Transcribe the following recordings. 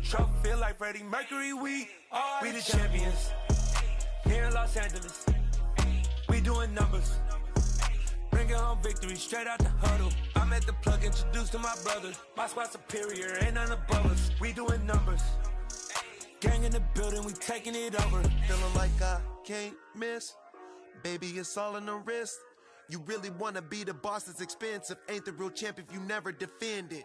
Trophy feel like Freddie Mercury, we the champions. Here in Los Angeles, we doing numbers. Bringing home victory straight out the huddle. I'm at the plug, introduced to my brothers. My squad superior, ain't none above us. We doing numbers. Gang in the building, we taking it over. Feeling like I can't miss. Baby, it's all in the wrist. You really wanna be the boss, it's expensive. Ain't the real champ if you never defend it.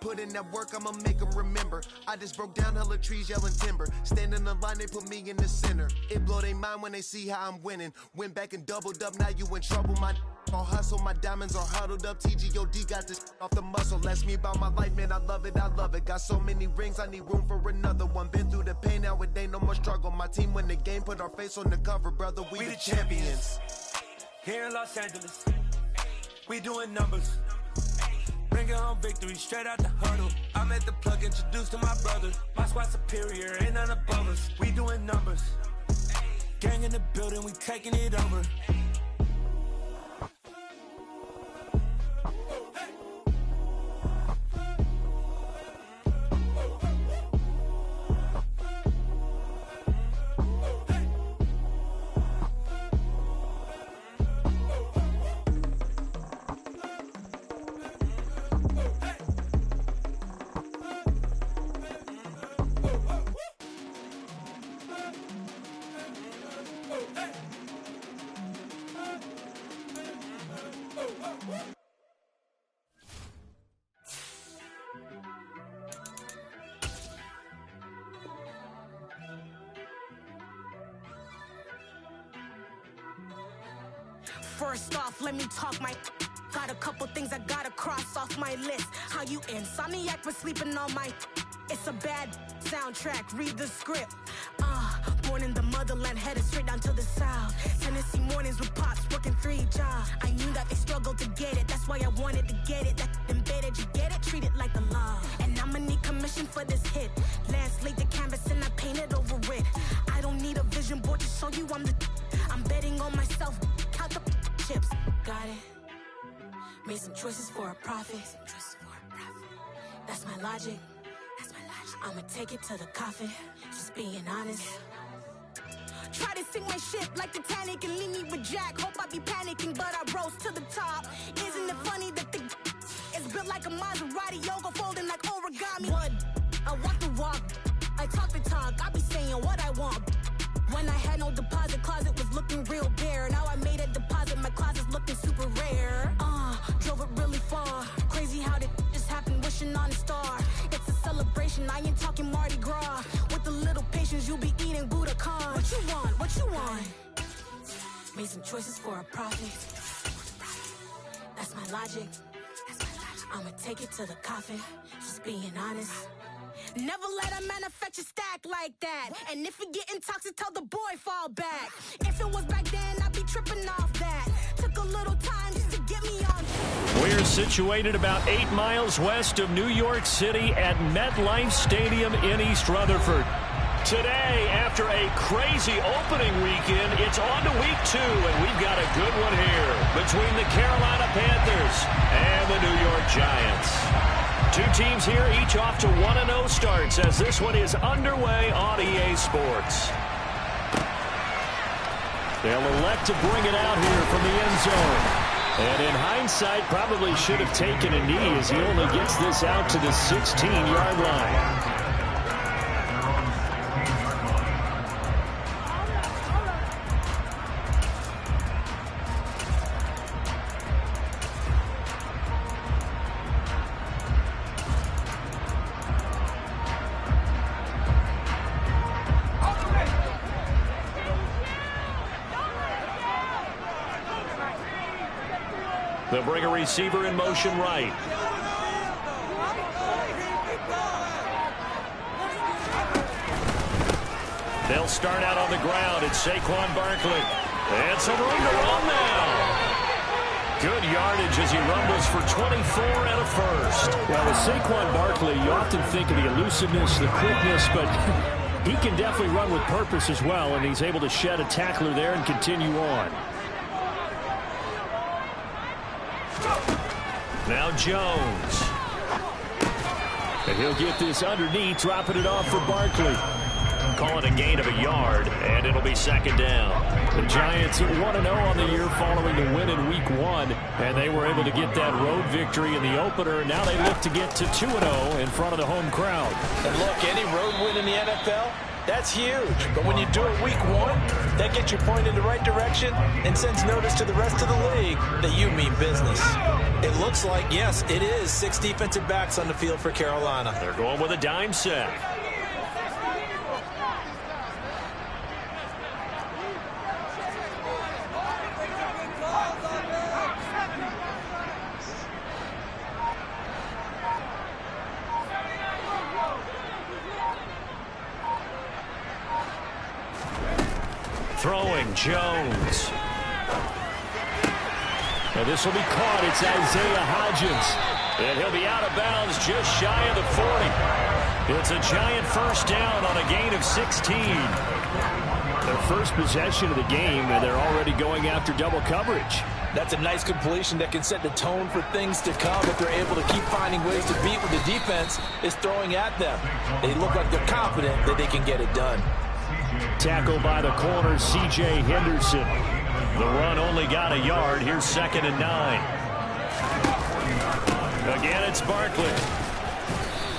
Put in that work, I'ma make them remember. I just broke down hella trees, yelling timber. Stand in the line, they put me in the center. It blow their mind when they see how I'm winning. Went back and doubled up, now you in trouble. My all hustle, my diamonds are huddled up. TGOD got this off the muscle. Ask me about my life, man, I love it, I love it. Got so many rings, I need room for another one. Been through the pain, now it ain't no more struggle. My team win the game, put our face on the cover, brother, we the champions. Here in Los Angeles, we doing numbers. Bringing home victory straight out the huddle. I'm at the plug, introduced to my brothers. My squad superior, ain't none above us. We doing numbers. Gang in the building, we taking it over. First off, let me talk my. Got a couple things I gotta cross off my list. How you insomniac for sleeping on my. It's a bad soundtrack, read the script. Born in the motherland, headed straight down to the south. Tennessee mornings with pops, working 3 jobs. I knew that they struggled to get it, that's why I wanted to get it. That embedded, you get it, treat it like the law. And I'ma need commission for this hit. Lance laid the canvas and I painted over it. I don't need a vision board to show you I'm the. I'm betting on myself, count the chips. Got it. Made some choices for a profit. That's my logic. I'ma take it to the coffin. Just being honest. Try to sink my ship like Titanic and leave me with Jack. Hope I be panicking, but I rose to the top. Isn't it funny that the is built like a Maserati, yoga folding like origami? What? I walk the walk, I talk the talk. I be saying what I want. When I had no deposit, closet was looking real bare. Now I made a deposit, my closet's looking super rare. Drove it really far. Crazy how did just happen, wishing on a star. It's a celebration, I ain't talking Mardi Gras. With a little patience, you'll be eating Budokan. What you want? What you want? Made some choices for a profit. That's my logic. I'ma take it to the coffin. Just being honest. Never let a manufacture stack like that. And if it getting toxic, tell the boy fall back. If it was back then, I'd be tripping off that. Took a little time just to get me on. We're situated about 8 miles west of New York City at MetLife Stadium in East Rutherford. Today, after a crazy opening weekend, it's on to week 2, and we've got a good one here between the Carolina Panthers and the New York Giants. 2 teams here, each off to 1-0 starts as this one is underway on EA Sports. They'll elect to bring it out here from the end zone. And in hindsight, probably should have taken a knee as he only gets this out to the 16-yard line. They'll bring a receiver in motion right. They'll start out on the ground. It's Saquon Barkley. And some room to run now. Good yardage as he rumbles for 24 and a first. Well, with Saquon Barkley, you often think of the elusiveness, the quickness, but he can definitely run with purpose as well, and he's able to shed a tackler there and continue on. Now Jones. And And he'll get this underneath, dropping it off for Barkley. Call it a gain of a yard, and it'll be second down. The Giants at 1-0 on the year following the win in Week 1, and they were able to get that road victory in the opener. Now they look to get to 2-0 in front of the home crowd. And look, any road win in the NFL, that's huge. But when you do it Week 1, that gets you pointed in the right direction and sends notice to the rest of the league that you mean business. It looks like, yes, it is 6 defensive backs on the field for Carolina. They're going with a dime set. Throwing Jones. Now this will be caught. It's Isaiah Hodgins. And he'll be out of bounds just shy of the 40. It's a Giant first down on a gain of 16. Their first possession of the game, and they're already going after double coverage. That's a nice completion that can set the tone for things to come if they're able to keep finding ways to beat what the defense is throwing at them. They look like they're confident that they can get it done. Tackled by the corner, C.J. Henderson. The run only got a yard. Here's 2nd and 9. Again, it's Barkley.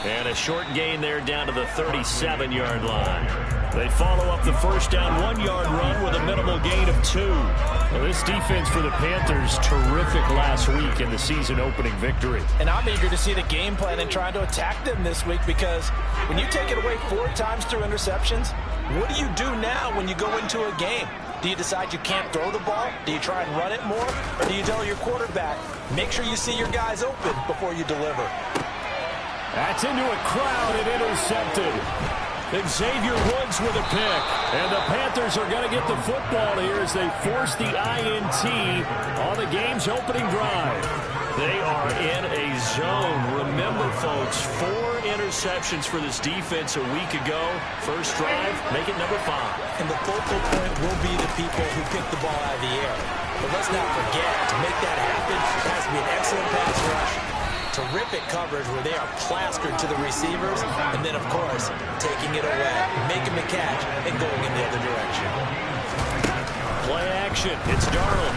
And a short gain there down to the 37-yard line. They follow up the first down 1-yard run with a minimal gain of 2. Well, this defense for the Panthers, terrific last week in the season-opening victory. And I'm eager to see the game plan and trying to attack them this week, because when you take it away 4 times through interceptions, what do you do now when you go into a game? Do you decide you can't throw the ball? Do you try and run it more? Or do you tell your quarterback, make sure you see your guys open before you deliver? That's into a crowd and intercepted. Xavier Woods with a pick. And the Panthers are going to get the football here as they force the INT on the game's opening drive. They are in a zone. Remember, folks, 4 interceptions for this defense a week ago. First drive, make it number 5. And the focal point will be the people who pick the ball out of the air. But let's not forget, to make that happen, it has to be an excellent pass rush. Terrific coverage where they are plastered to the receivers, and then, of course, taking it away, making the catch, and going in the other direction. Play action. It's Darnold.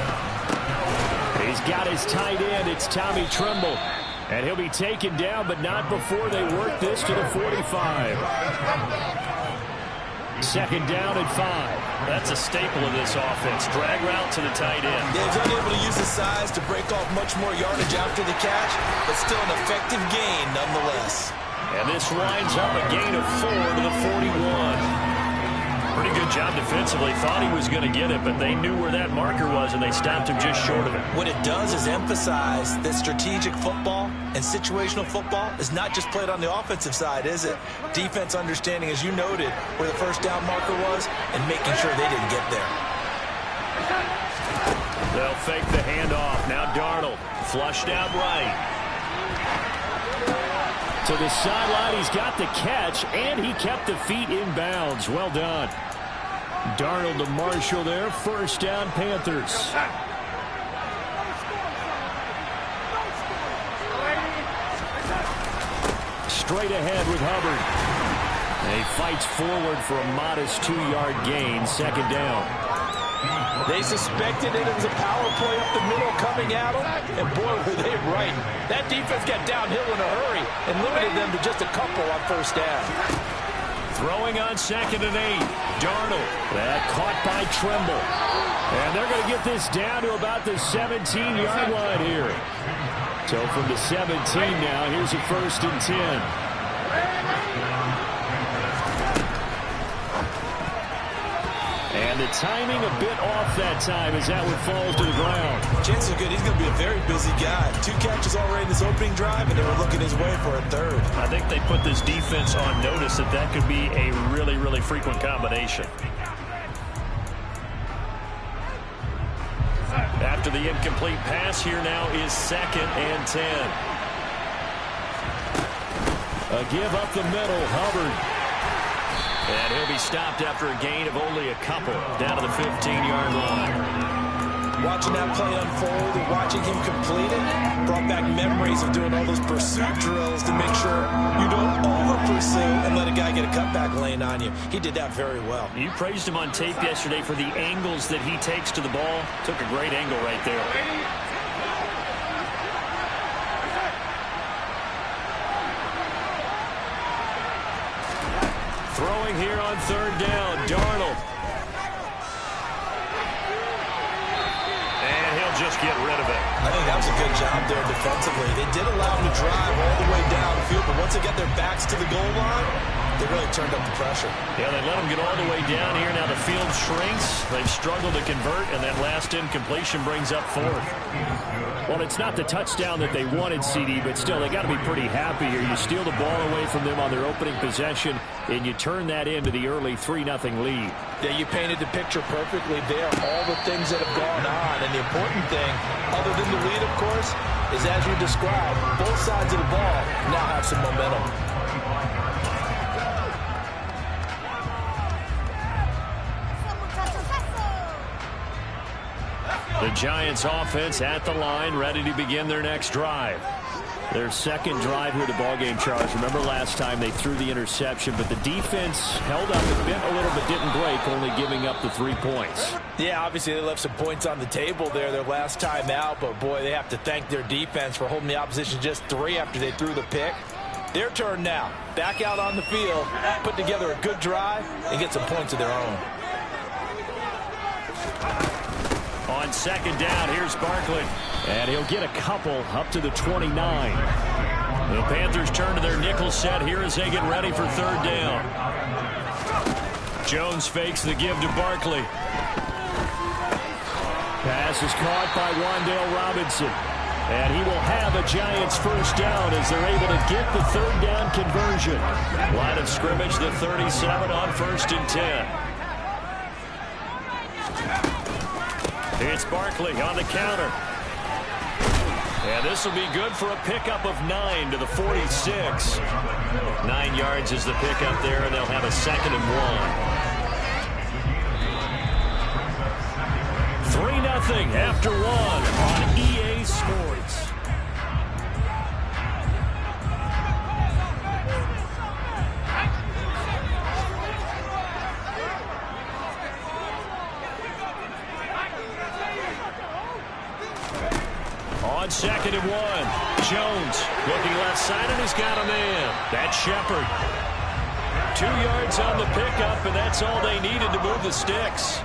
He's got his tight end. It's Tommy Tremble. And he'll be taken down, but not before they work this to the 45. 2nd down and 5. That's a staple of this offense. Drag route to the tight end. Yeah, he's unable to use his size to break off much more yardage after the catch, but still an effective gain nonetheless. And this winds up a gain of 4 to the 41. Pretty good job defensively. Thought he was going to get it, but they knew where that marker was, and they stopped him just short of it. What it does is emphasize that strategic football and situational football is not just played on the offensive side, is it? Defense understanding, as you noted, where the first down marker was and making sure they didn't get there. They'll fake the handoff. Now Darnold flushed out right. To the sideline, he's got the catch, and he kept the feet in bounds. Well done. Darnold to Marshall there. First down, Panthers. Straight ahead with Hubbard. And he fights forward for a modest 2-yard gain. 2nd down. They suspected it was a power play up the middle coming at them, and boy, were they right. That defense got downhill in a hurry and limited them to just a couple on first down. Throwing on 2nd and 8. Darnold. That caught by Tremble. And they're going to get this down to about the 17-yard line here. So from the 17 now, here's a 1st and 10. And the timing a bit off that time as that one falls to the ground. Chances are good he's going to be a very busy guy. 2 catches already in this opening drive, and they were looking his way for a 3rd. I think they put this defense on notice that that could be a really, really frequent combination. After the incomplete pass, here now is 2nd and 10. A give up the middle, Hubbard. And he'll be stopped after a gain of only a couple down to the 15-yard line. Watching that play unfold and watching him complete it brought back memories of doing all those pursuit drills to make sure you don't over-pursue and let a guy get a cutback lane on you. He did that very well. You praised him on tape yesterday for the angles that he takes to the ball. Took a great angle right there. Throwing here on third down, Darnold. And he'll just get rid of it. I think that was a good job there defensively. They did allow him to drive all the way down the field, but once they got their backs to the goal line, they really turned up the pressure. Yeah, they let him get all the way down here. Now the field shrinks. They've struggled to convert, and that last incompletion brings up fourth. Well, it's not the touchdown that they wanted, CD, but still, they got to be pretty happy here. You steal the ball away from them on their opening possession, and you turn that into the early 3-0 lead. Yeah, you painted the picture perfectly there. All the things that have gone on, and the important thing, other than the lead, of course, is as you described, both sides of the ball now have some momentum. The Giants offense at the line, ready to begin their next drive. Their second drive here at the ballgame, Charles. Remember last time they threw the interception, but the defense held up a bit, a little bit, didn't break, only giving up the 3 points. Yeah, obviously they left some points on the table there their last time out, but boy, they have to thank their defense for holding the opposition just 3 after they threw the pick. Their turn now. Back out on the field, put together a good drive, and get some points of their own. On second down, here's Barkley. And he'll get a couple up to the 29. The Panthers turn to their nickel set here as they get ready for third down. Jones fakes the give to Barkley. Pass is caught by Wan'Dale Robinson. And he will have a Giants first down as they're able to get the third down conversion. Line of scrimmage, the 37 on 1st and 10. It's Barkley on the counter. And this will be good for a pickup of 9 to the 46. 9 yards is the pickup there, and they'll have a 2nd and 1. 3-0 after 1 on EA Sports. On 2nd and 1, Jones looking left side, and he's got a man. That's Shepard. 2 yards on the pickup, and that's all they needed to move the sticks.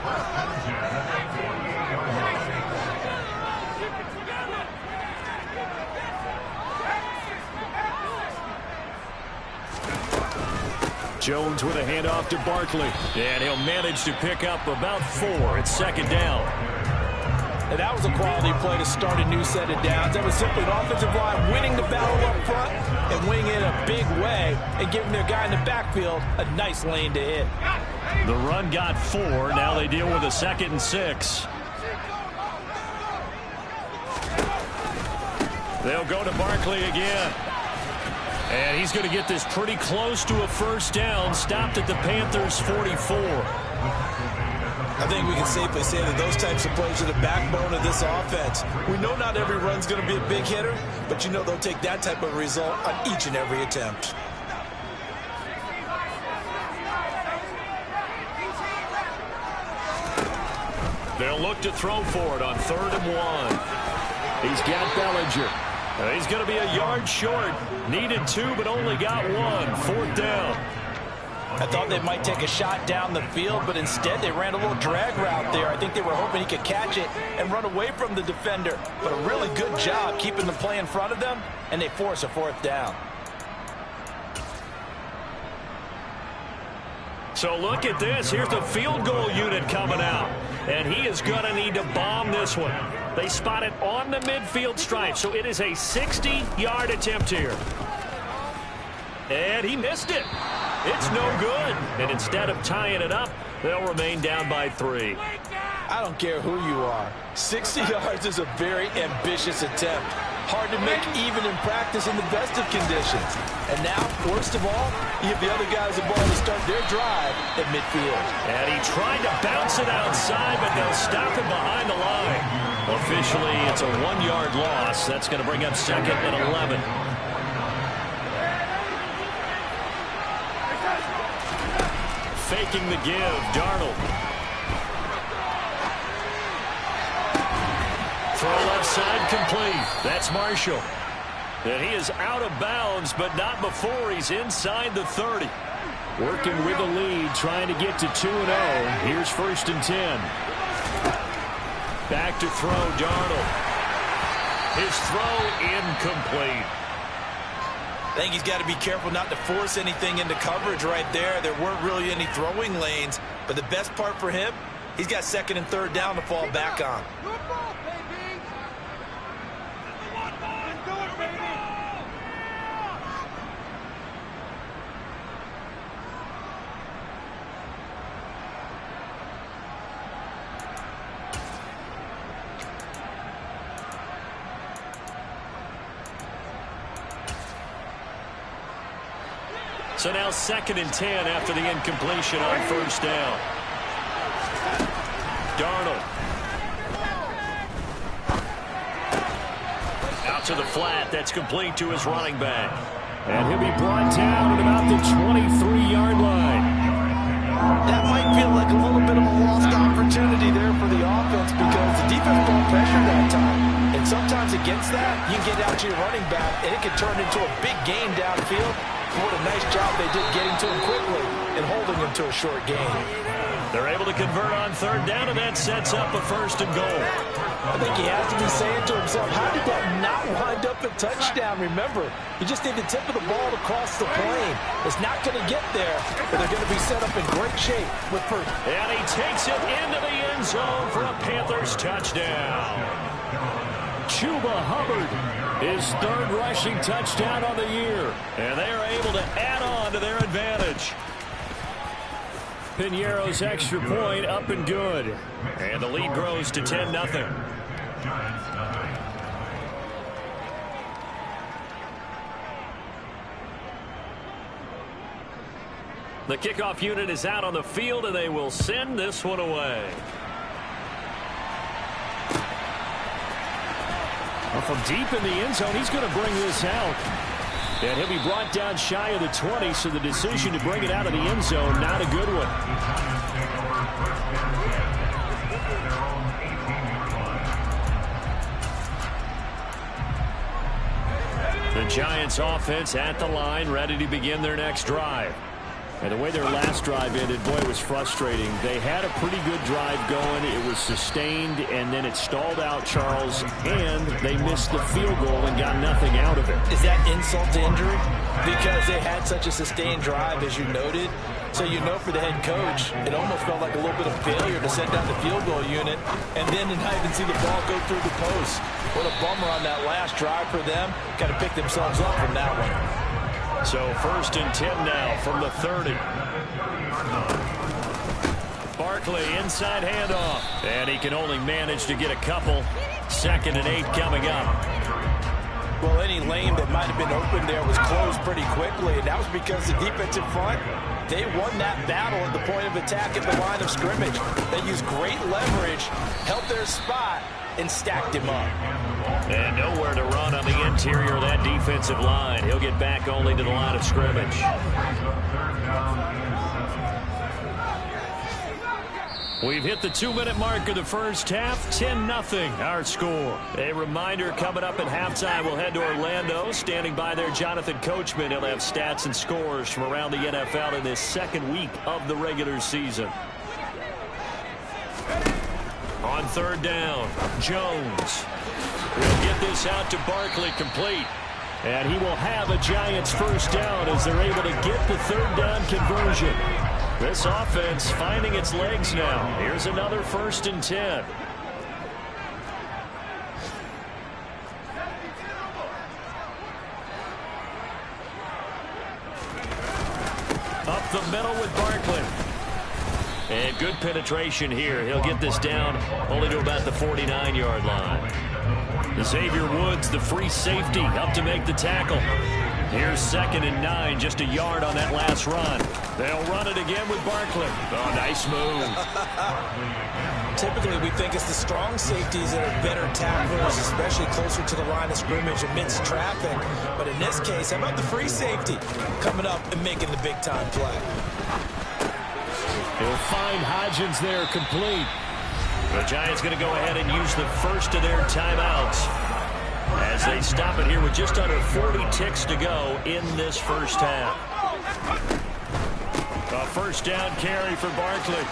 Jones with a handoff to Barkley, and he'll manage to pick up about 4. It's 2nd down. And that was a quality play to start a new set of downs. That was simply an offensive line winning the battle up front and winning it a big way and giving their guy in the backfield a nice lane to hit. The run got 4. Now they deal with a 2nd and 6. They'll go to Barkley again. And he's going to get this pretty close to a first down. Stopped at the Panthers' 44. I think we can safely say that those types of plays are the backbone of this offense. We know not every run's going to be a big hitter, but you know they'll take that type of result on each and every attempt. They'll look to throw for it on 3rd and 1. He's got Bellinger. He's going to be a yard short. Needed 2, but only got 1. 4th down. I thought they might take a shot down the field, but instead they ran a little drag route there. I think they were hoping he could catch it and run away from the defender. But a really good job keeping the play in front of them, and they force a 4th down. So look at this. Here's the field goal unit coming out. And he is going to need to bomb this one. They spot it on the midfield stripe, so it is a 60-yard attempt here. And he missed it. It's no good. And instead of tying it up, they'll remain down by 3. I don't care who you are. 60 yards is a very ambitious attempt. Hard to make even in practice in the best of conditions. And now, worst of all, you give the other guys the ball to start their drive at midfield. And he tried to bounce it outside, but they'll stop him behind the line. Officially, it's a 1-yard loss. That's going to bring up second and 11. Faking the give, Darnold. Throw left side complete. That's Marshall. And he is out of bounds, but not before he's inside the 30. Working with the lead, trying to get to 2-0. Here's 1st and 10. Back to throw, Darnold. His throw incomplete. I think he's got to be careful not to force anything into coverage right there. There weren't really any throwing lanes, but the best part for him, he's got 2nd and 3rd down to fall back on. So now 2nd and 10 after the incompletion on 1st down. Darnold. Out to the flat. That's complete to his running back. And he'll be brought down at about the 23-yard line. That might feel like a little bit of a lost opportunity there for the offense because the defense brought pressure that time. And sometimes against that, you can get out to your running back, and it can turn into a big gain downfield. What a nice job they did getting to him quickly and holding him to a short gain. They're able to convert on 3rd down, and that sets up a 1st and goal. I think he has to be saying to himself, how did that not wind up a touchdown? Remember, you just need the tip of the ball to cross the plane. It's not going to get there, but they're going to be set up in great shape with Purdy. And he takes it into the end zone for a Panthers touchdown. Chuba Hubbard, his 3rd rushing touchdown on the year. And they are able to add on to their advantage. Piñeiro's extra point up and good. And the lead grows to 10-0. The kickoff unit is out on the field, and they will send this one away. Well, from deep in the end zone, he's going to bring this out. And he'll be brought down shy of the 20, so the decision to bring it out of the end zone, not a good one. The Giants offense at the line, ready to begin their next drive. And the way their last drive ended, boy, it was frustrating. They had a pretty good drive going. It was sustained, and then it stalled out, Charles, and they missed the field goal and got nothing out of it. Is that insult to injury? Because they had such a sustained drive, as you noted. So you know for the head coach, it almost felt like a little bit of failure to set down the field goal unit and then to not even see the ball go through the post. What a bummer on that last drive for them. Got to pick themselves up from that one. So 1st and 10 now from the 30. Barkley inside handoff. And he can only manage to get a couple. 2nd and 8 coming up. Well, any lane that might have been open there was closed pretty quickly, and that was because the defensive front, they won that battle at the point of attack at the line of scrimmage. They used great leverage, held their spot, and stacked him up. And nowhere to run on the interior of that defensive line. He'll get back only to the line of scrimmage. We've hit the 2-minute mark of the first half. 10-0 our score. A reminder, coming up at halftime, we'll head to Orlando. Standing by there, Jonathan Coachman. He'll have stats and scores from around the NFL in this 2nd week of the regular season. On 3rd down, Jones will get this out to Barkley, complete. And he will have a Giants 1st down as they're able to get the 3rd down conversion. This offense finding its legs now. Here's another 1st and 10. Up the middle with Barkley. And good penetration here. He'll get this down only to about the 49-yard line. Xavier Woods, the free safety, up to make the tackle. Here's 2nd and 9, just a yard on that last run. They'll run it again with Barkley. Oh, nice move. Typically, we think it's the strong safeties that are better tacklers, especially closer to the line of scrimmage amidst traffic. But in this case, how about the free safety coming up and making the big-time play? He'll find Hodgins there, complete. The Giants going to go ahead and use the first of their timeouts as they stop it here with just under 40 ticks to go in this first half. A first down carry for Barkley.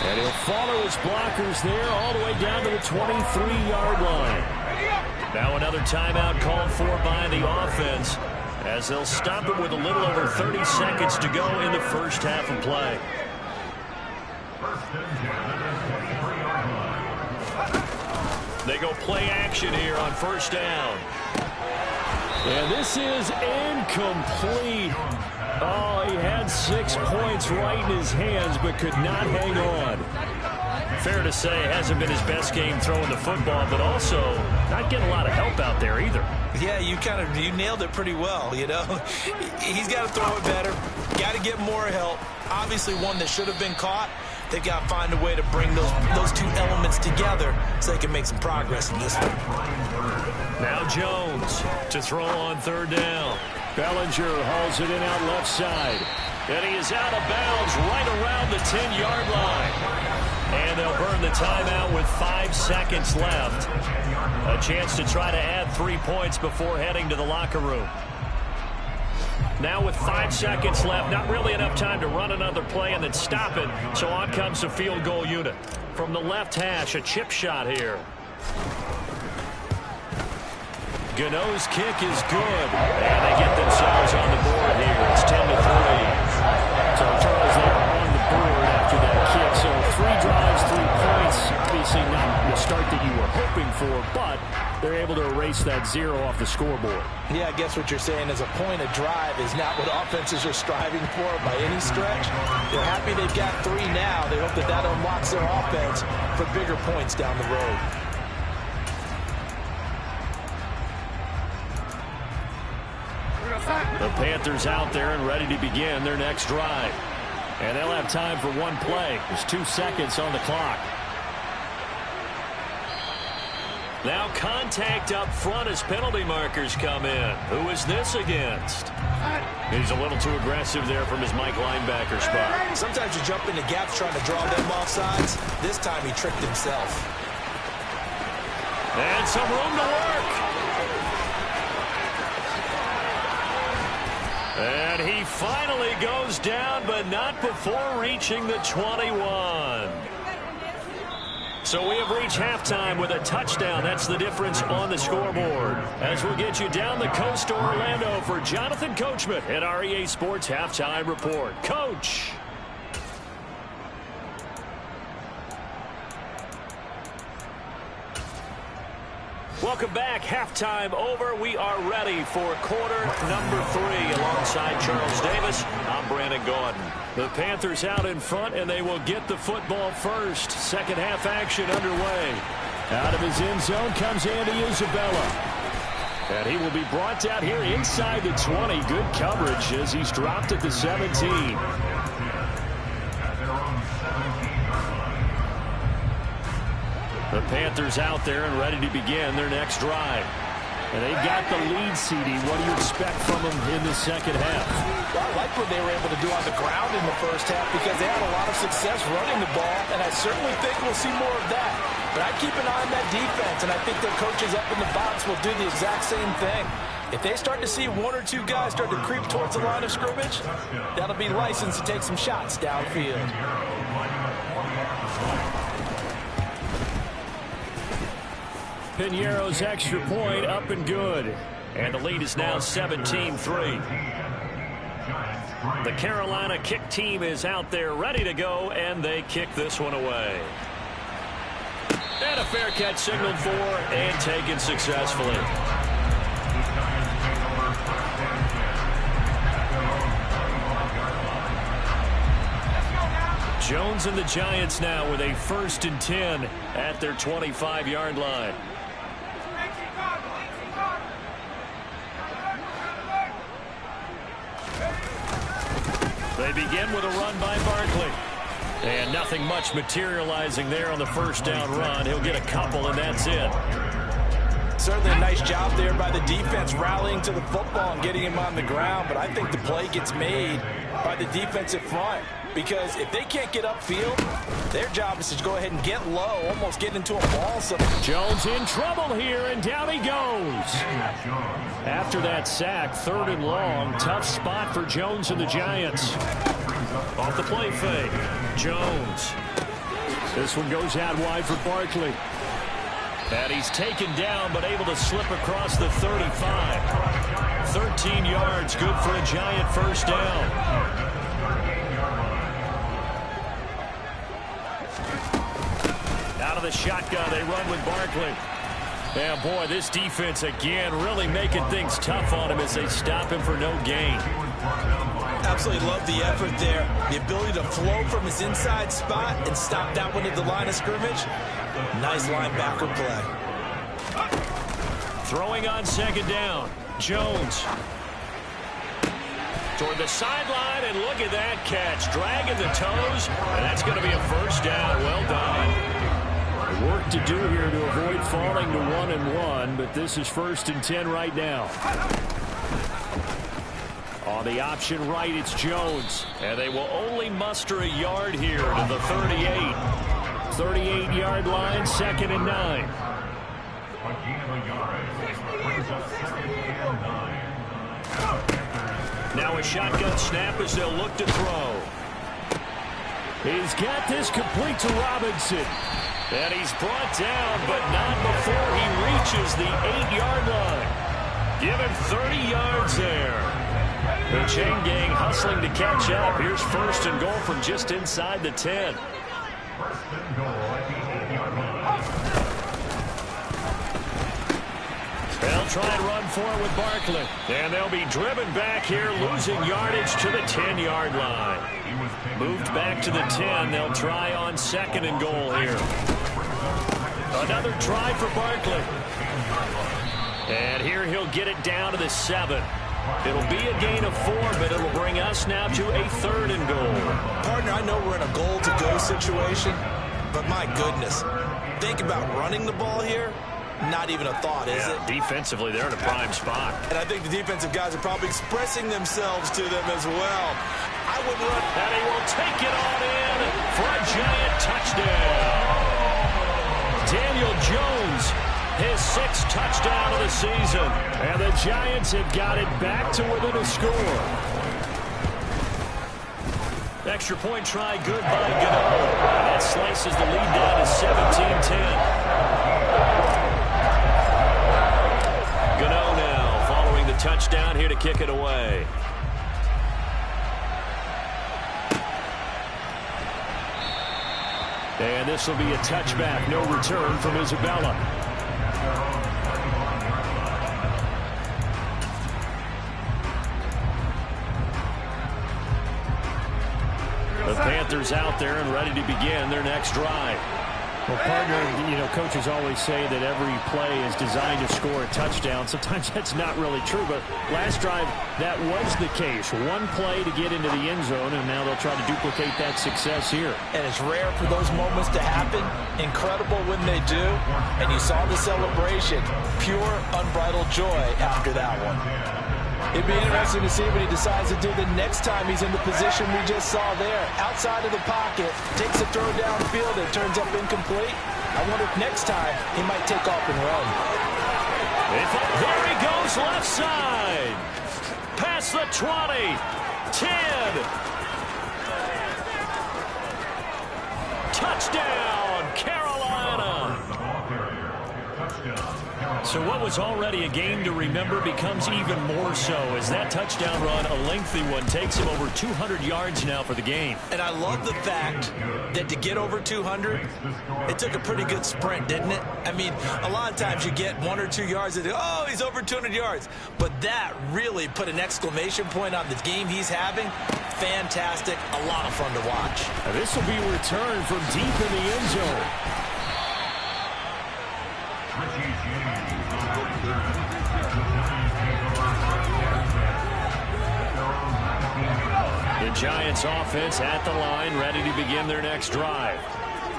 And he'll follow his blockers there all the way down to the 23-yard line. Now another timeout called for by the offense as they'll stop it with a little over 30 seconds to go in the first half of play. They go play action here on first down. And this is incomplete. Oh, he had 6 points right in his hands, but could not hang on. Fair to say, it hasn't been his best game throwing the football, but also not getting a lot of help out there either. Yeah, you nailed it pretty well, you know. He's got to throw it better. Got to get more help. Obviously one that should have been caught. They've got to find a way to bring those two elements together so they can make some progress in this one. Now Jones to throw on third down. Bellinger hauls it in out left side. And he is out of bounds right around the 10-yard line. And they'll burn the timeout with 5 seconds left. A chance to try to add 3 points before heading to the locker room. Now with 5 seconds left, not really enough time to run another play and then stop it. So on comes the field goal unit. From the left hash, a chip shot here. Gano's kick is good. And they get themselves on the board here. It's 10-3. So Charles there on the board after that kick. So 3 drives, 3 points. Obviously not the start that you were hoping for, but they're able to erase that 0 off the scoreboard. Yeah, I guess what you're saying is a point of drive is not what offenses are striving for by any stretch. They're happy they've got 3 now. They hope that unlocks their offense for bigger points down the road. The Panthers out there and ready to begin their next drive. And they'll have time for 1 play. There's 2 seconds on the clock. Now contact up front as penalty markers come in. Who is this against? He's a little too aggressive there from his Mike linebacker spot. Sometimes you jump into gaps trying to draw them off sides. This time he tricked himself. And some room to work. And he finally goes down, but not before reaching the 21. So we have reached halftime with a touchdown. That's the difference on the scoreboard. As we'll get you down the coast to Orlando for Jonathan Coachman at our EA Sports Halftime Report. Coach. Welcome back. Halftime over. We are ready for quarter number 3 alongside Charles Davis. I'm Brandon Gordon. The Panthers out in front, and they will get the football first. Second half action underway. Out of his end zone comes Andy Isabella. And he will be brought down here inside the 20. Good coverage as he's dropped at the 17. The Panthers out there and ready to begin their next drive. And they've got the lead, CD. What do you expect from them in the second half? Well, I like what they were able to do on the ground in the first half because they had a lot of success running the ball, and I certainly think we'll see more of that. But I keep an eye on that defense, and I think their coaches up in the box will do the exact same thing. If they start to see 1 or 2 guys start to creep towards the line of scrimmage, that'll be licensed to take some shots downfield. Piñeiro's extra point up and good. And the lead is now 17-3. The Carolina kick team is out there ready to go, and they kick this one away. And a fair catch signaled for and taken successfully. Jones and the Giants now with a 1st and 10 at their 25-yard line. They begin with a run by Barkley. And nothing much materializing there on the 1st down run. He'll get a couple, and that's it. Certainly a nice job there by the defense rallying to the football and getting him on the ground, but I think the play gets made by the defensive front because if they can't get upfield, their job is to go ahead and get low, almost get into a ball. So Jones in trouble here, and down he goes. After that sack, 3rd and long, tough spot for Jones and the Giants. Off the play fake, Jones. This one goes out wide for Barkley. And he's taken down, but able to slip across the 35. 13 yards, good for a Giant 1st down. Out of the shotgun, they run with Barkley. Yeah, boy, this defense again really making things tough on him as they stop him for no gain. Absolutely love the effort there. The ability to flow from his inside spot and stop that one at the line of scrimmage. Nice linebacker play. Throwing on 2nd down. Jones. Toward the sideline, and look at that catch. Dragging the toes, and that's going to be a 1st down. Well done. Work to do here to avoid falling to 1-1, but this is 1st and 10 right now. On the option right, it's Jones. And they will only muster a yard here to the 38. 38-yard line, 2nd and 9. Now a shotgun snap as they'll look to throw. He's got this complete to Robinson. And he's brought down, but not before he reaches the 8-yard line. Give him 30 yards there. The chain gang hustling to catch up. Here's 1st and goal from just inside the 10. They'll try and run for it with Barkley. And they'll be driven back here, losing yardage to the 10-yard line. Moved back to the 10. They'll try on 2nd and goal here. Another try for Barkley. And here he'll get it down to the 7. It'll be a gain of 4, but it'll bring us now to a 3rd and goal. Partner, I know we're in a goal-to-go situation, but my goodness, think about running the ball here. Not even a thought, is it? Defensively, they're in a prime spot. And I think the defensive guys are probably expressing themselves to them as well. I wouldn't run. And he will take it on in for a Giant touchdown. Daniel Jones, his 6th touchdown of the season. And the Giants have got it back to within a score. Extra point try, good by Gano. That slices the lead down to 17-10. Gano now following the touchdown here to kick it away. And this will be a touchback. No return from Isabella. The Panthers out there and ready to begin their next drive. Well, partner, you know, coaches always say that every play is designed to score a touchdown. Sometimes that's not really true, but last drive, that was the case. One play to get into the end zone, and now they'll try to duplicate that success here. And it's rare for those moments to happen. Incredible when they do. And you saw the celebration. Pure, unbridled joy after that one. It'd be interesting to see what he decides to do the next time he's in the position we just saw there. Outside of the pocket, takes a throw downfield, it turns up incomplete. I wonder if next time he might take off and run. There he goes, left side. Past the 20. 10. Touchdown, Carolina. So what was already a game to remember becomes even more so as that touchdown run, a lengthy one, takes him over 200 yards now for the game. And I love the fact that to get over 200, it took a pretty good sprint, didn't it? I mean, a lot of times you get 1 or 2 yards and oh, he's over 200 yards. But that really put an exclamation point on the game he's having. fantastic, a lot of fun to watch. This will be returned from deep in the end zone. The Giants offense at the line, ready to begin their next drive.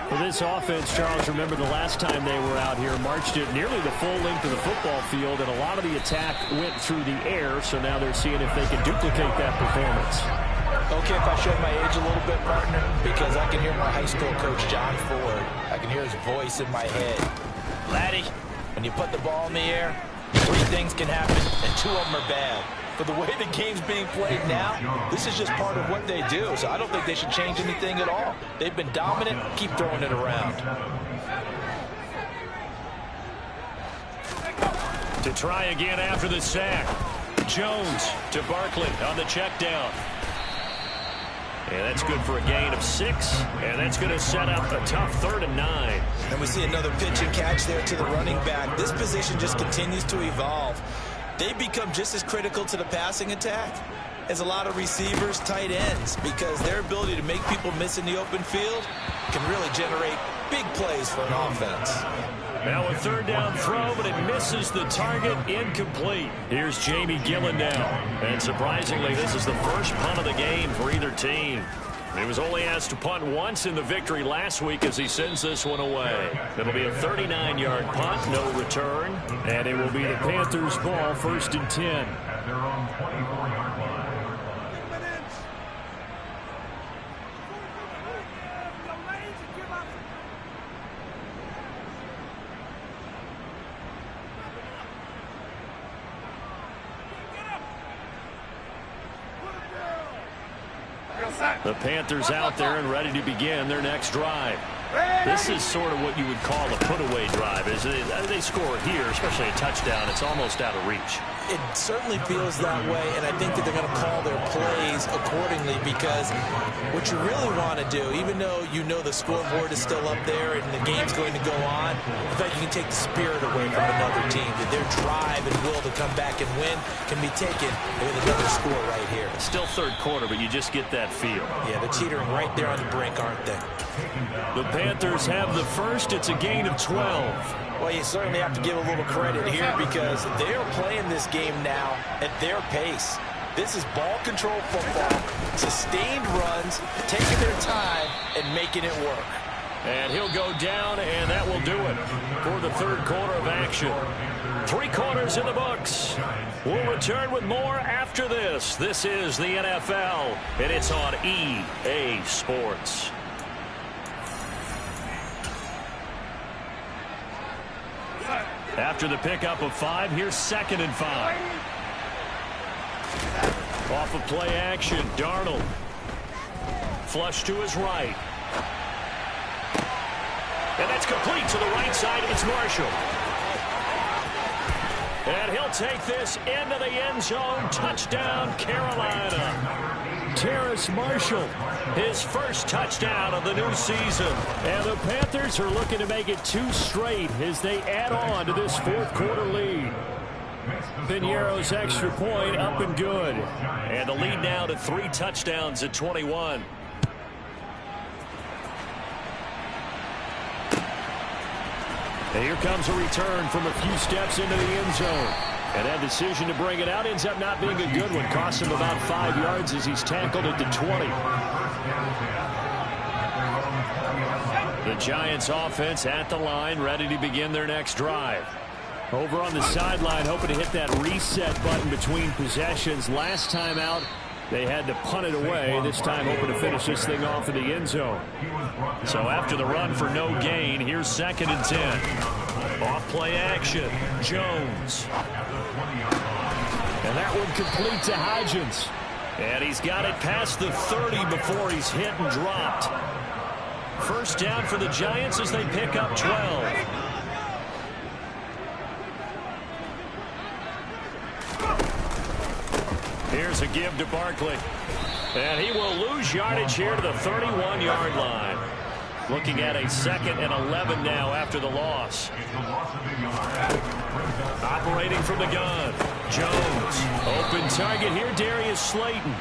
For this offense, Charles, remember the last time they were out here, marched it nearly the full length of the football field, and a lot of the attack went through the air, so now they're seeing if they can duplicate that performance. Okay, if I show my age a little bit, partner, because I can hear my high school coach, John Ford. I can hear his voice in my head. Laddie, when you put the ball in the air, 3 things can happen, and 2 of them are bad. For the way the game's being played now, this is just part of what they do. So I don't think they should change anything at all. They've been dominant. Keep throwing it around. To try again after the sack. Jones to Barkley on the check down. And that's good for a gain of 6. And that's going to set up a tough 3rd and 9. And we see another pitch and catch there to the running back. This position just continues to evolve. They become just as critical to the passing attack as a lot of receivers, tight ends, because their ability to make people miss in the open field can really generate big plays for an offense. Now a 3rd down throw, but it misses the target, incomplete. Here's Jamie Gillen now. And surprisingly, this is the first punt of the game for either team. He was only asked to punt once in the victory last week as he sends this one away. It'll be a 39-yard punt, no return, and it will be the Panthers' ball, 1st and 10. The Panthers out there and ready to begin their next drive. This is sort of what you would call a put-away drive. They score here, especially a touchdown, it's almost out of reach. It certainly feels that way, and I think that they're going to call their plays accordingly, because what you really want to do, even though you know the scoreboard is still up there and the game's going to go on, in fact, you can take the spirit away from another team. That their drive and will to come back and win can be taken with another score right here. It's still 3rd quarter, but you just get that feel. Yeah, they're teetering right there on the brink, aren't they? The Panthers have the first. It's a gain of 12. Well, you certainly have to give a little credit here, because they're playing this game now at their pace. This is ball control football, sustained runs, taking their time and making it work. And he'll go down, and that will do it for the 3rd quarter of action. 3 quarters in the books. We'll return with more after this. This is the NFL, and it's on EA Sports. After the pickup of 5, here's 2nd and 5. Off of play action, Darnold. Flush to his right. And that's complete to the right side. It's Marshall. And he'll take this into the end zone. Touchdown, Carolina. Terrace Marshall, his first touchdown of the new season. And the Panthers are looking to make it 2 straight as they add on to this 4th quarter lead. Piñeiro's extra point up and good. And the lead now to 3 touchdowns at 21. And here comes a return from a few steps into the end zone. And that decision to bring it out ends up not being a good one. Costs him about 5 yards as he's tackled at the 20. The Giants offense at the line, ready to begin their next drive. Over on the sideline, hoping to hit that reset button between possessions. Last time out, they had to punt it away. This time hoping to finish this thing off in the end zone. So after the run for no gain, here's 2nd and 10. Off play action, Jones. And that one complete to Hodgins. And he's got it past the 30 before he's hit and dropped. First down for the Giants as they pick up 12. Here's a give to Barkley. And he will lose yardage here to the 31-yard line. Looking at a 2nd and 11 now after the loss. Operating from the gun. Jones. Open target here, Darius Slayton.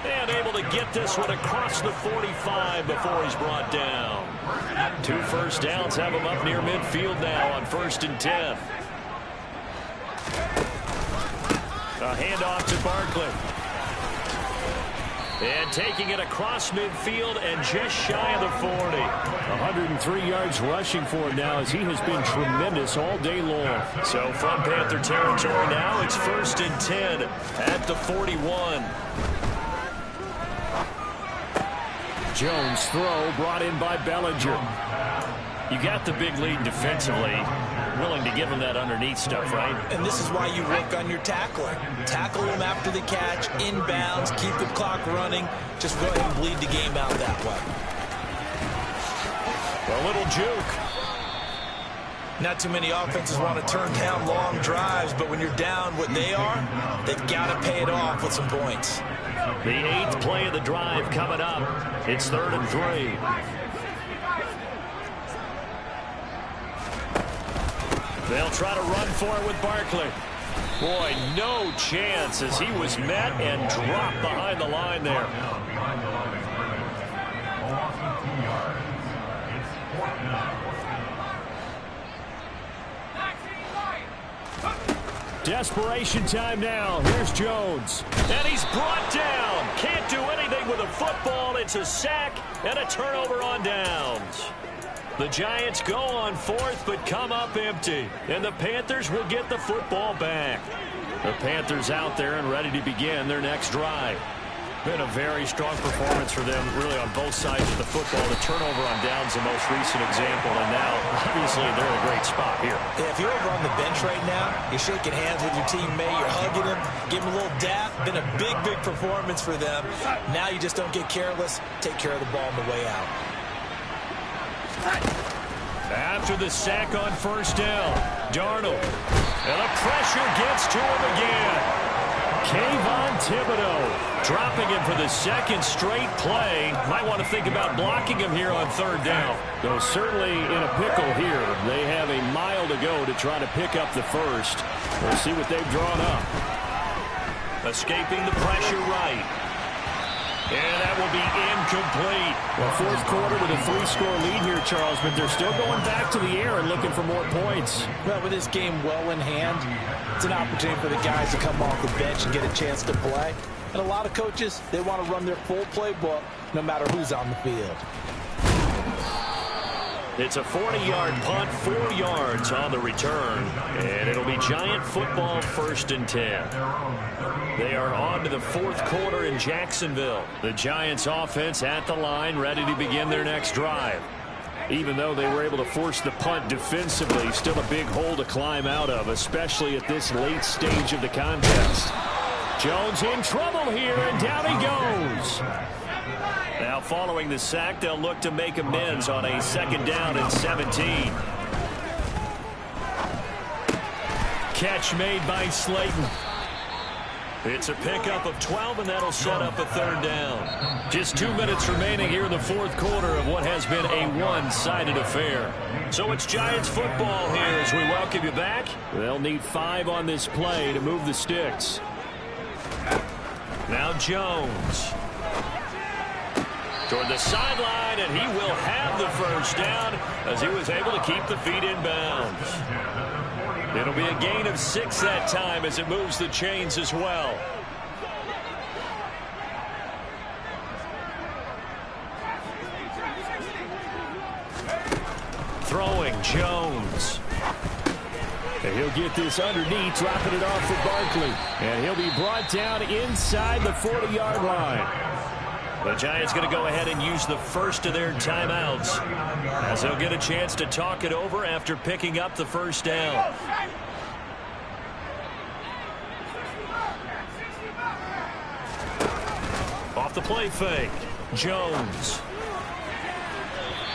And able to get this one across the 45 before he's brought down. 2 first downs have him up near midfield now on 1st and 10. A handoff to Barkley. And taking it across midfield and just shy of the 40. 103 yards rushing for him now as he has been tremendous all day long. So from Panther territory now, it's 1st and 10 at the 41. Jones throw brought in by Bellinger. You got the big lead defensively. Willing to give him that underneath stuff, right? And this is why you work on your tackling. Tackle him after the catch, inbounds, keep the clock running. Just go ahead and bleed the game out that way. A little juke. Not too many offenses want to turn down long drives, but when you're down what they are, they've got to pay it off with some points. The 8th play of the drive coming up. It's 3rd and 3. They'll try to run for it with Barkley. Boy, no chance as he was met and dropped behind the line there. Desperation time now. Here's Jones. And he's brought down. Can't do anything with a football. It's a sack and a turnover on downs. The Giants go on 4th but come up empty. And the Panthers will get the football back. The Panthers out there and ready to begin their next drive. Been a very strong performance for them really on both sides of the football. The turnover on downs the most recent example. And now, obviously, they're in a great spot here. Yeah, if you're over on the bench right now, you're shaking hands with your teammate, you're hugging him, giving him a little dap. Been a big, big performance for them. Now you just don't get careless. Take care of the ball on the way out. After the sack on 1st down, Darnold. And the pressure gets to him again. Kayvon Thibodeau dropping him for the 2nd straight play. Might want to think about blocking him here on 3rd down. Though certainly in a pickle here. They have a mile to go to try to pick up the 1st. We'll see what they've drawn up. Escaping the pressure right. And that will be incomplete. Well, 4th quarter with a 3-score lead here, Charles, but they're still going back to the air and looking for more points. Well, with this game well in hand, it's an opportunity for the guys to come off the bench and get a chance to play. And a lot of coaches, they want to run their full playbook no matter who's on the field. It's a 40-yard punt, 4 yards on the return. And it'll be Giant football 1st and 10. They are on to the 4th quarter in Jacksonville. The Giants offense at the line, ready to begin their next drive. Even though they were able to force the punt defensively, still a big hole to climb out of, especially at this late stage of the contest. Jones in trouble here, and down he goes. Now following the sack, they'll look to make amends on a 2nd down and 17. Catch made by Slayton. It's a pickup of 12, and that'll set up a 3rd down. Just 2 minutes remaining here in the 4th quarter of what has been a one-sided affair. So it's Giants football here as we welcome you back. They'll need 5 on this play to move the sticks. Now Jones. Toward the sideline, and he will have the 1st down as he was able to keep the feet in bounds. It'll be a gain of 6 that time as it moves the chains as well. Throwing Jones. And he'll get this underneath, dropping it off for Barkley. And he'll be brought down inside the 40-yard line. The Giants going to go ahead and use the first of their timeouts as they'll get a chance to talk it over after picking up the 1st down. Off the play fake, Jones.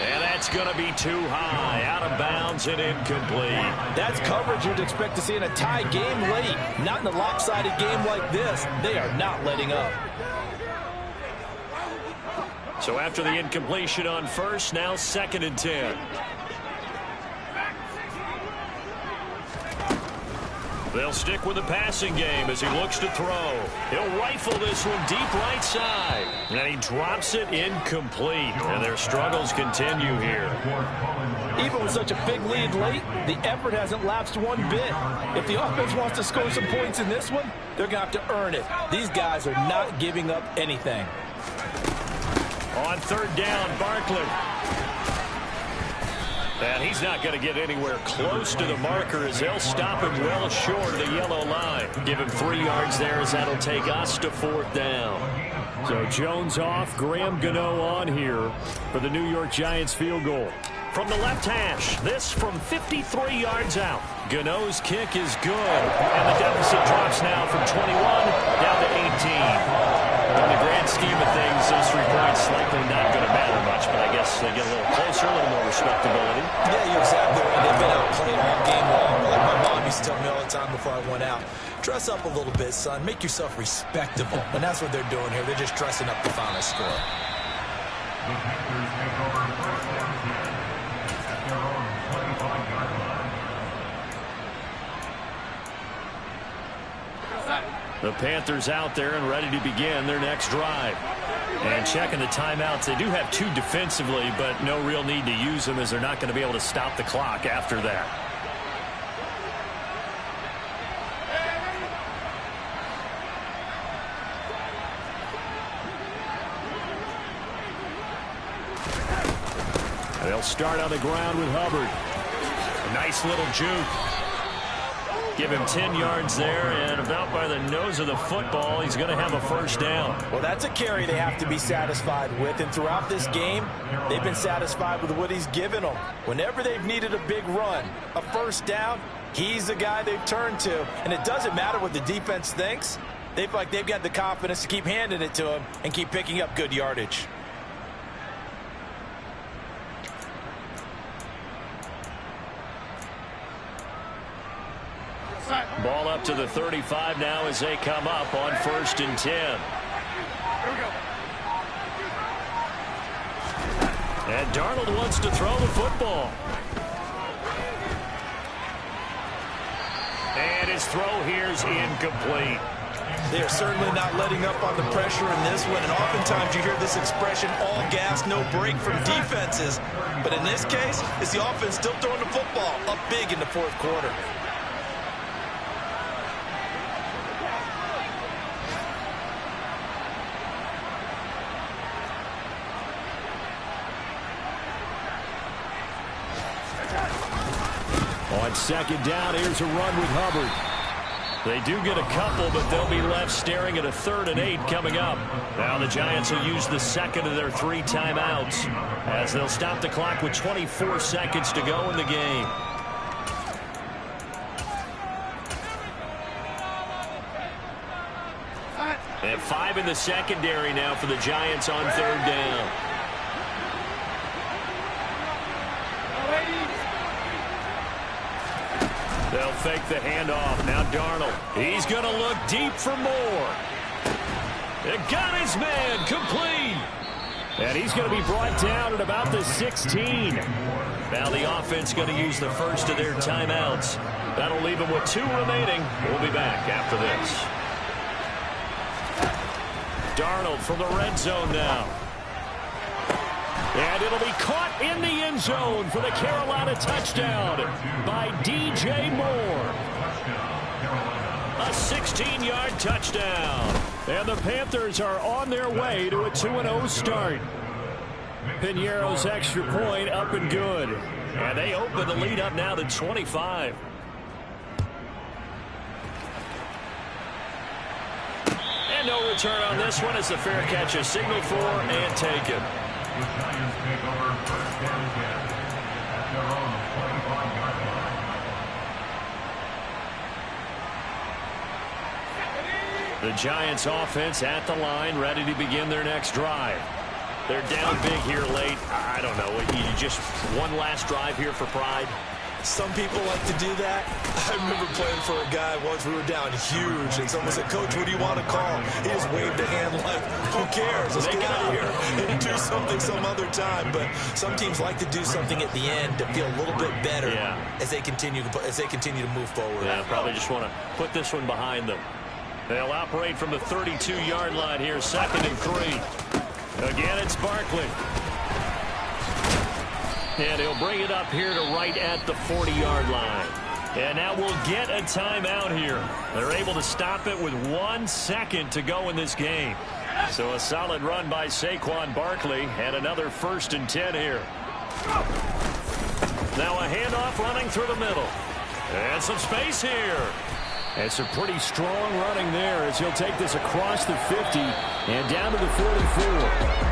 And that's going to be too high, out of bounds and incomplete. That's coverage you'd expect to see in a tie game late. Not in a lopsided game like this. They are not letting up. So after the incompletion on 1st, now 2nd and 10. They'll stick with the passing game as he looks to throw. He'll rifle this one deep right side. And he drops it incomplete. And their struggles continue here. Even with such a big lead late, the effort hasn't lapsed one bit. If the offense wants to score some points in this one, they're going to have to earn it. These guys are not giving up anything. On third down, Barkley. And he's not going to get anywhere close to the marker as they'll stop him well short of the yellow line. Give him 3 yards there as that'll take us to fourth down. So Jones off, Graham Gano on here for the New York Giants field goal. From the left hash, this from 53 yards out. Gano's kick is good, and the deficit drops now from 21 down to 18. In the grand scheme of things, those 3 points likely not going to matter much, but I guess they get a little closer, a little more respectability. Yeah, you're exactly right. They've been outplayed all game long. Like my mom used to tell me all the time before I went out, dress up a little bit, son. Make yourself respectable. And that's what they're doing here. They're just dressing up the final score. The Panthers out there and ready to begin their next drive. And checking the timeouts, they do have 2 defensively, but no real need to use them as they're not going to be able to stop the clock after that. They'll start on the ground with Hubbard. A nice little juke. Give him 10 yards there, and about by the nose of the football, he's going to have a first down. Well, that's a carry they have to be satisfied with, and throughout this game, they've been satisfied with what he's given them. Whenever they've needed a big run, a first down, he's the guy they've turned to. And it doesn't matter what the defense thinks. They feel like they've got the confidence to keep handing it to him and keep picking up good yardage. Ball up to the 35 now as they come up on 1st and 10. And Darnold wants to throw the football. And his throw here is incomplete. They are certainly not letting up on the pressure in this one, and oftentimes you hear this expression, all gas, no break from defenses. But in this case, it's the offense still throwing the football up big in the 4th quarter. On 2nd down, here's a run with Hubbard. They do get a couple, but they'll be left staring at a 3rd and 8 coming up. Now the Giants will use the 2nd of their 3 timeouts as they'll stop the clock with 24 seconds to go in the game. And 5 in the secondary now for the Giants on 3rd down. They'll fake the handoff. Now Darnold. He's going to look deep for more. It got his man complete. And he's going to be brought down at about the 16. Now the offense going to use the first of their timeouts. That'll leave them with 2 remaining. We'll be back after this. Darnold from the red zone now. And it'll be caught in the end zone for the Carolina touchdown by DJ Moore. A 16-yard touchdown. And the Panthers are on their way to a 2-0 start. Piñeiro's extra point up and good. And they open the lead up now to 25. And no return on this one as the fair catch is signaled for and taken. The Giants take over 1st and 10 at their own 25-yard line. The Giants offense at the line, ready to begin their next drive. They're down big here late. I don't know. You just one last drive here for pride. Some people like to do that. I remember playing for a guy once. We were down huge, and someone said, "Coach, what do you want to call?" He just waved a hand like, "Who cares? Let's get out of here and do something some other time." But some teams like to do something at the end to feel a little bit better as they continue to move forward. Yeah, probably just want to put this one behind them. They'll operate from the 32-yard line here, 2nd and 3. Again, it's Barkley. And he'll bring it up here to right at the 40-yard line. And now we'll get a timeout here. They're able to stop it with 1 second to go in this game. So a solid run by Saquon Barkley and another 1st and 10 here. Now a handoff running through the middle. And some space here. And some pretty strong running there as he'll take this across the 50 and down to the 44.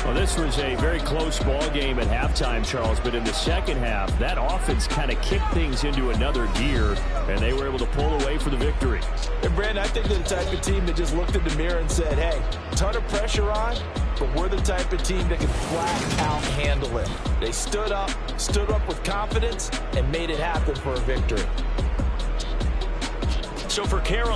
Well, this was a very close ball game at halftime, Charles, but in the second half, that offense kind of kicked things into another gear, and they were able to pull away for the victory. And, Brandon, I think they're the type of team that just looked in the mirror and said, hey, ton of pressure on, but we're the type of team that can flat out handle it. They stood up with confidence, and made it happen for a victory. So for Carroll,